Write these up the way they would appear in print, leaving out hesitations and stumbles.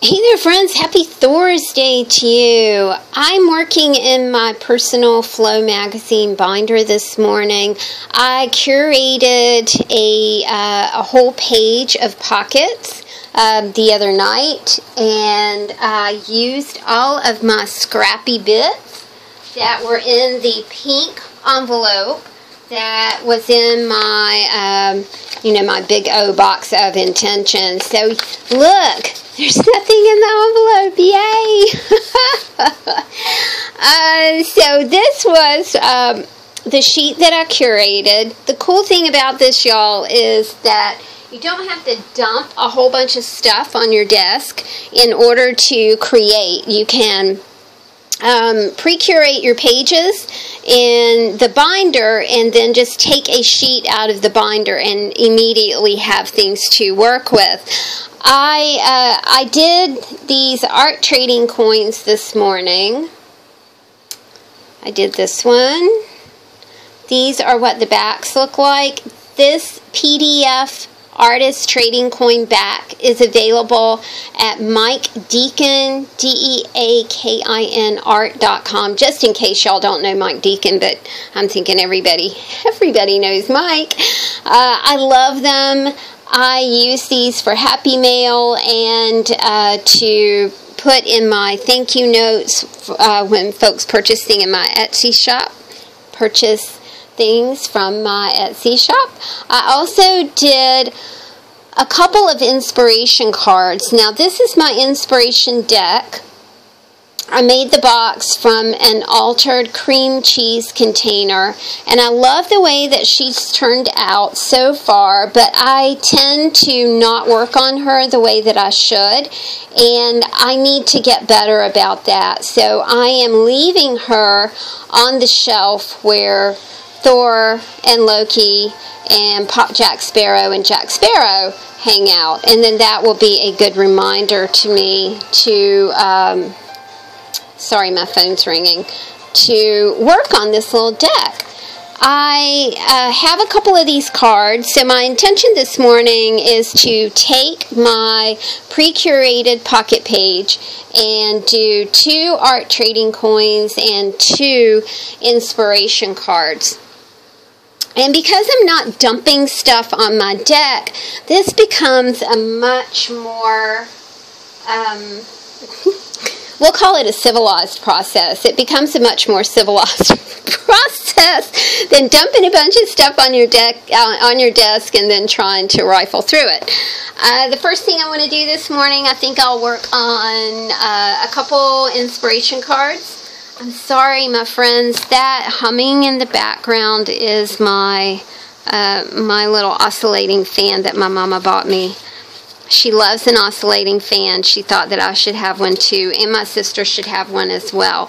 Hey there friends, happy Thursday to you. I'm working in my personal Flow magazine binder this morning. I curated a whole page of pockets the other night, and I used all of my scrappy bits that were in the pink envelope that was in my my big O box of intentions. So look, there's nothing in the envelope. Yay! So this was the sheet that I curated. The cool thing about this, y'all, is that you don't have to dump a whole bunch of stuff on your desk in order to create. You can pre-curate your pages in the binder and then just take a sheet out of the binder and immediately have things to work with. I did these art trading coins this morning. I did this one. These are what the backs look like. This PDF artist trading coin back is available at Mike Deakin, DEAKIN art.com, just in case y'all don't know Mike Deakin, but I'm thinking everybody knows Mike. I love them. I use these for Happy Mail and to put in my thank you notes when folks purchase things in my Etsy shop. Purchase things from my Etsy shop. I also did a couple of inspiration cards. Now this is my inspiration deck. I made the box from an altered cream cheese container, and I love the way that she's turned out so far, but I tend to not work on her the way that I should, and I need to get better about that. So I am leaving her on the shelf where Thor and Loki and Jack Sparrow and Jack Sparrow hang out, and then that will be a good reminder to me to sorry, my phone's ringing, to work on this little deck. I have a couple of these cards, so my intention this morning is to take my pre-curated pocket page and do 2 art trading coins and 2 inspiration cards. And because I'm not dumping stuff on my deck, this becomes a much more we'll call it a civilized process. It becomes a much more civilized process than dumping a bunch of stuff on your desk and then trying to rifle through it. The first thing I want to do this morning, I think I'll work on a couple inspiration cards. I'm sorry, my friends, that humming in the background is my my little oscillating fan that my mama bought me. She loves an oscillating fan. She thought that I should have one too, and my sister should have one as well,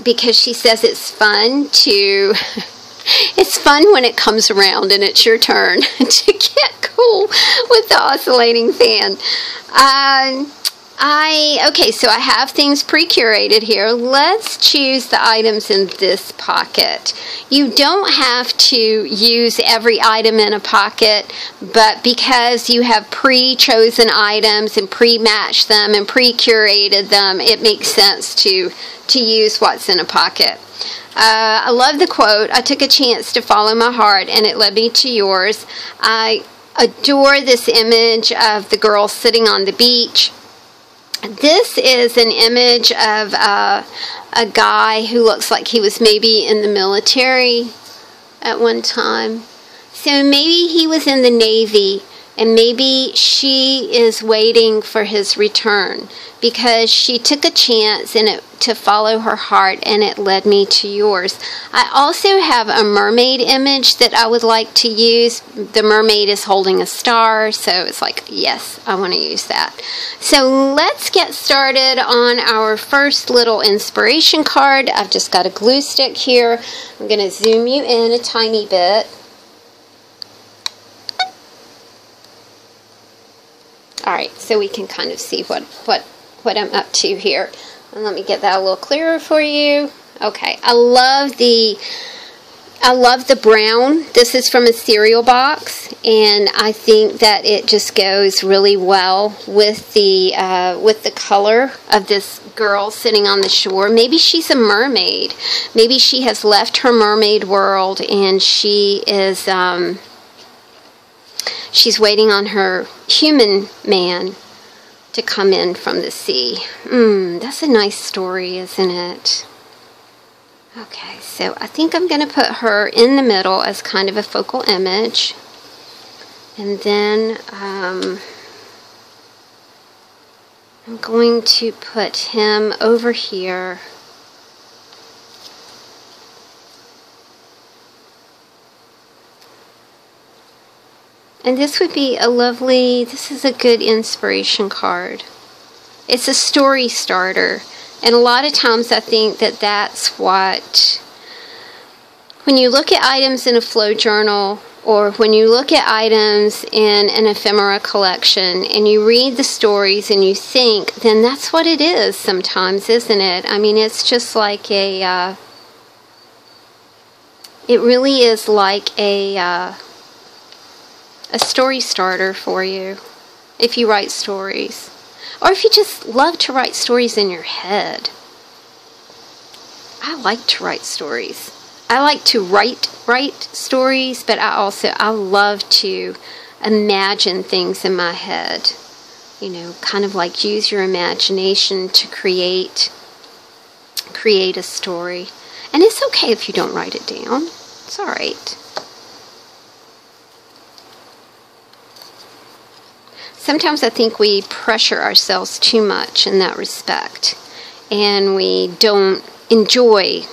because she says it's fun to it's fun when it comes around and it's your turn to get cool with the oscillating fan. Okay, so I have things pre-curated here. Let's choose the items in this pocket. You don't have to use every item in a pocket, but because you have pre-chosen items and pre-matched them and pre-curated them, it makes sense to use what's in a pocket. I love the quote, "I took a chance to follow my heart and it led me to yours." I adore this image of the girl sitting on the beach. This is an image of a guy who looks like he was maybe in the military at one time. So maybe he was in the Navy, and maybe she is waiting for his return because she took a chance to follow her heart, and it led me to yours. I also have a mermaid image that I would like to use. The mermaid is holding a star, so it's like, yes, I want to use that. So let's get started on our first little inspiration card. I've just got a glue stick here. I'm going to zoom you in a tiny bit. Alright, so we can kind of see what I'm up to here. And let me get that a little clearer for you. Okay, I love the I love the brown. This is from a cereal box, and I think that it just goes really well with the color of this girl sitting on the shore. Maybe she's a mermaid. Maybe she has left her mermaid world, and she is she's waiting on her human man to come in from the sea. That's a nice story, isn't it? Okay, so I think I'm going to put her in the middle as kind of a focal image. And then I'm going to put him over here. And this would be a lovely, this is a good inspiration card. It's a story starter. And a lot of times I think that that's what, when you look at items in a flow journal, or when you look at items in an ephemera collection, and you read the stories and you think, then that's what it is sometimes, isn't it? I mean, it's just like it really is like a story starter for you, if you write stories. Or if you just love to write stories in your head. I like to write stories. I like to write stories, but I love to imagine things in my head. You know, kind of like use your imagination to create a story. And it's okay if you don't write it down. It's all right. Sometimes I think we pressure ourselves too much in that respect, and we don't enjoy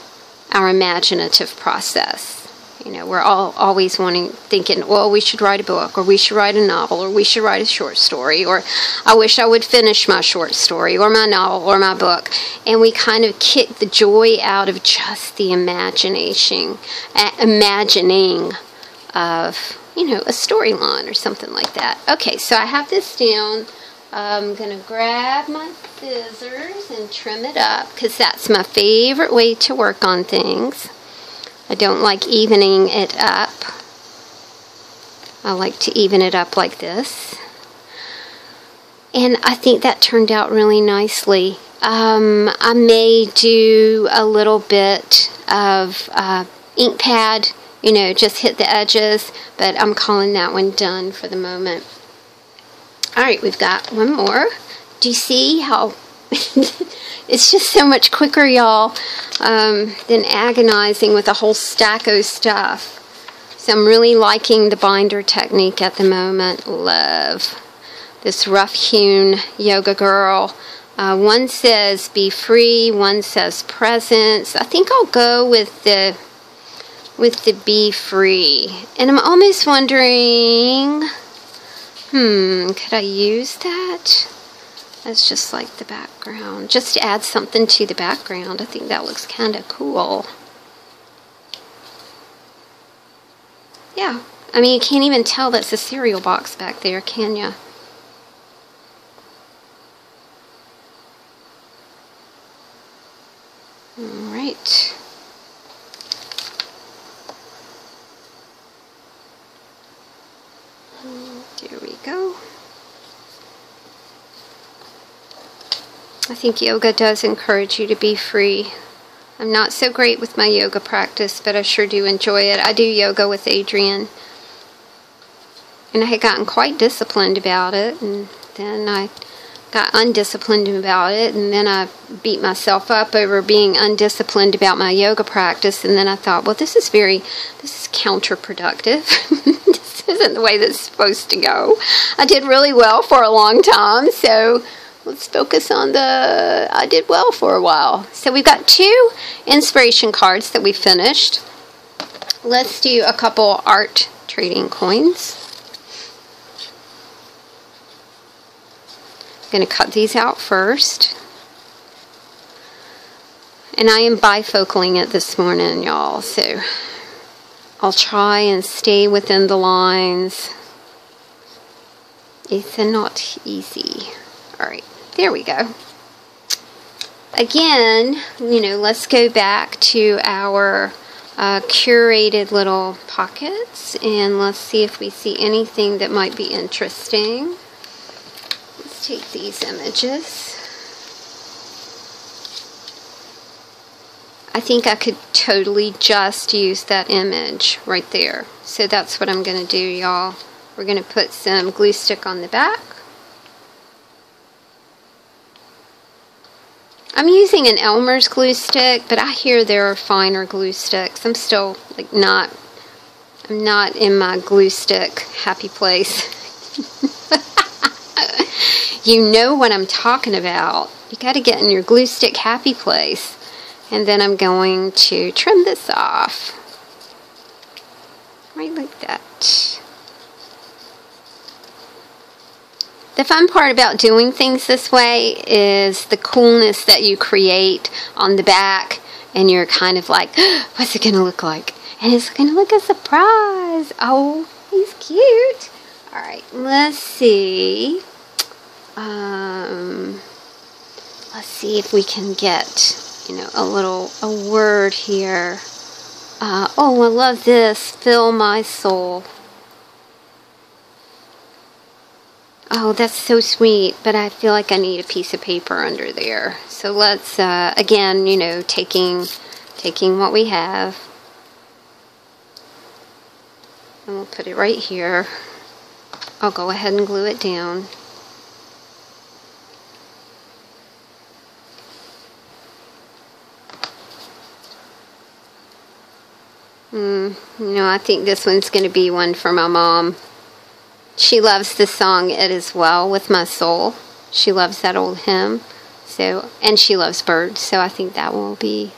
our imaginative process. You know, we're always thinking, well, we should write a book, or we should write a novel, or we should write a short story, or I wish I would finish my short story, or my novel, or my book. And we kind of kick the joy out of just the imagining of, you know, a storyline or something like that. Okay, so I have this down. I'm going to grab my scissors and trim it up, because that's my favorite way to work on things. I don't like evening it up. I like to even it up like this. And I think that turned out really nicely. I may do a little bit of ink pad, you know, just hit the edges, but I'm calling that one done for the moment. Alright, we've got one more. Do you see how it's just so much quicker, y'all, than agonizing with a whole stack of stuff. So I'm really liking the binder technique at the moment. Love this rough-hewn yoga girl. One says be free, one says presence. I think I'll go with the be free. And I'm almost wondering, could I use that? That's just like the background. Just to add something to the background. I think that looks kind of cool. Yeah. I mean, you can't even tell that's a cereal box back there, can you? Alright. There we go. I think yoga does encourage you to be free. I'm not so great with my yoga practice, but I sure do enjoy it. I do yoga with Adrian. And I had gotten quite disciplined about it, and then I got undisciplined about it, and then I beat myself up over being undisciplined about my yoga practice, and then I thought, well, this is counterproductive. This isn't the way this is supposed to go. I did really well for a long time, so let's focus on I did well for a while. So we've got 2 inspiration cards that we finished. Let's do a couple art trading coins. I'm going to cut these out first. And I am bifocaling it this morning, y'all, so I'll try and stay within the lines. It's not easy. Alright, there we go. Again, you know, let's go back to our curated little pockets, and let's see if we see anything that might be interesting. Let's take these images. I think I could totally just use that image right there. So that's what I'm going to do, y'all. We're going to put some glue stick on the back. I'm using an Elmer's glue stick, but I hear there are finer glue sticks. I'm still like I'm not in my glue stick happy place. You know what I'm talking about. You got to get in your glue stick happy place. And then I'm going to trim this off. Right like that. The fun part about doing things this way is the coolness that you create on the back, and you're kind of like, what's it going to look like? And it's going to look a surprise. Oh, he's cute. Alright, let's see. Let's see if we can get, you know, a word here. Oh, I love this. Fill my soul. Oh, that's so sweet, but I feel like I need a piece of paper under there. So let's, again, you know, taking what we have, and we'll put it right here. I'll go ahead and glue it down. You know, I think this one's going to be one for my mom. She loves the song "It Is Well with My Soul." She loves that old hymn. So, and she loves birds, so I think that will be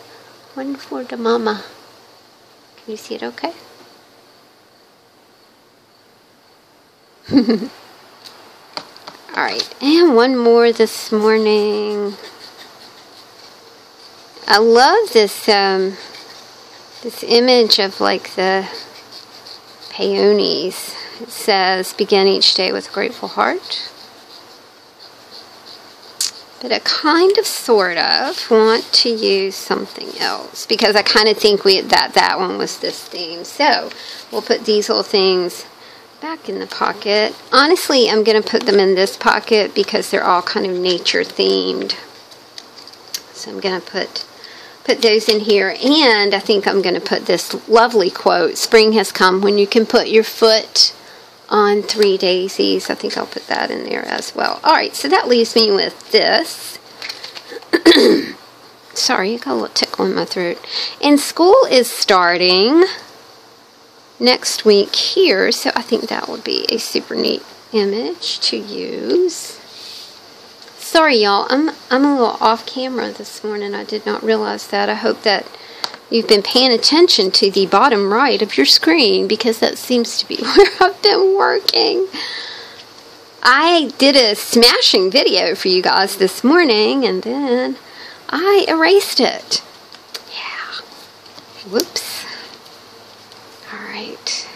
one for the mama. Can you see it okay? Alright, and one more this morning. I love this this image of like the peonies. It says, begin each day with a grateful heart. But I kind of, sort of, want to use something else, because I kind of think that one was this theme. So, we'll put these little things back in the pocket. Honestly, I'm going to put them in this pocket because they're all kind of nature themed. So I'm going to put those in here, and I think I'm going to put this lovely quote, "Spring has come when you can put your foot on 3 daisies." I think I'll put that in there as well. Alright, so that leaves me with this. Sorry, I got a little tickle in my throat. And school is starting next week here, so I think that would be a super neat image to use. Sorry, y'all, I'm a little off camera this morning. I did not realize that. I hope that you've been paying attention to the bottom right of your screen, because that seems to be where I've been working. I did a smashing video for you guys this morning, and then I erased it. Yeah. Whoops. Alright.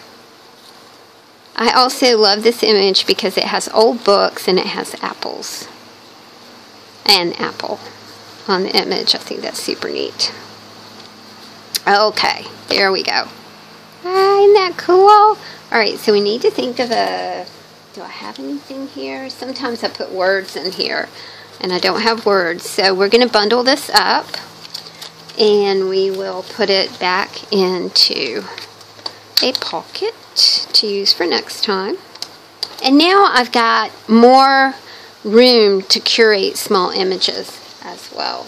I also love this image because it has old books and it has apples. An apple on the image. I think that's super neat. Okay, there we go. Isn't that cool? Alright, so we need to think of do I have anything here? Sometimes I put words in here, and I don't have words. So we're going to bundle this up, and we will put it back into a pocket to use for next time. And now I've got more room to curate small images as well.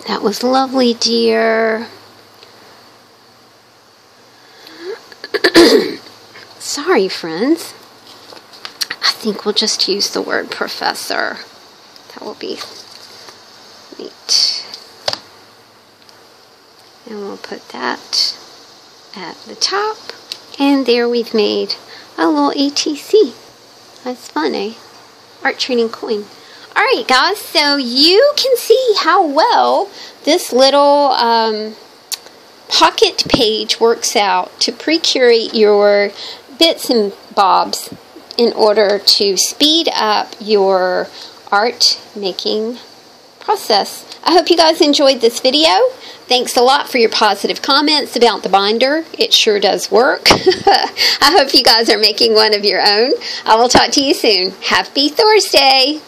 That was lovely, dear. Sorry, friends. I think we'll just use the word professor. That will be neat. And we'll put that at the top. And there we've made a little ATC. That's fun, eh? Art Training Coin. Alright, guys, so you can see how well this little pocket page works out to pre-curate your bits and bobs in order to speed up your art making process. I hope you guys enjoyed this video. Thanks a lot for your positive comments about the binder. It sure does work. I hope you guys are making one of your own. I will talk to you soon. Happy Thursday!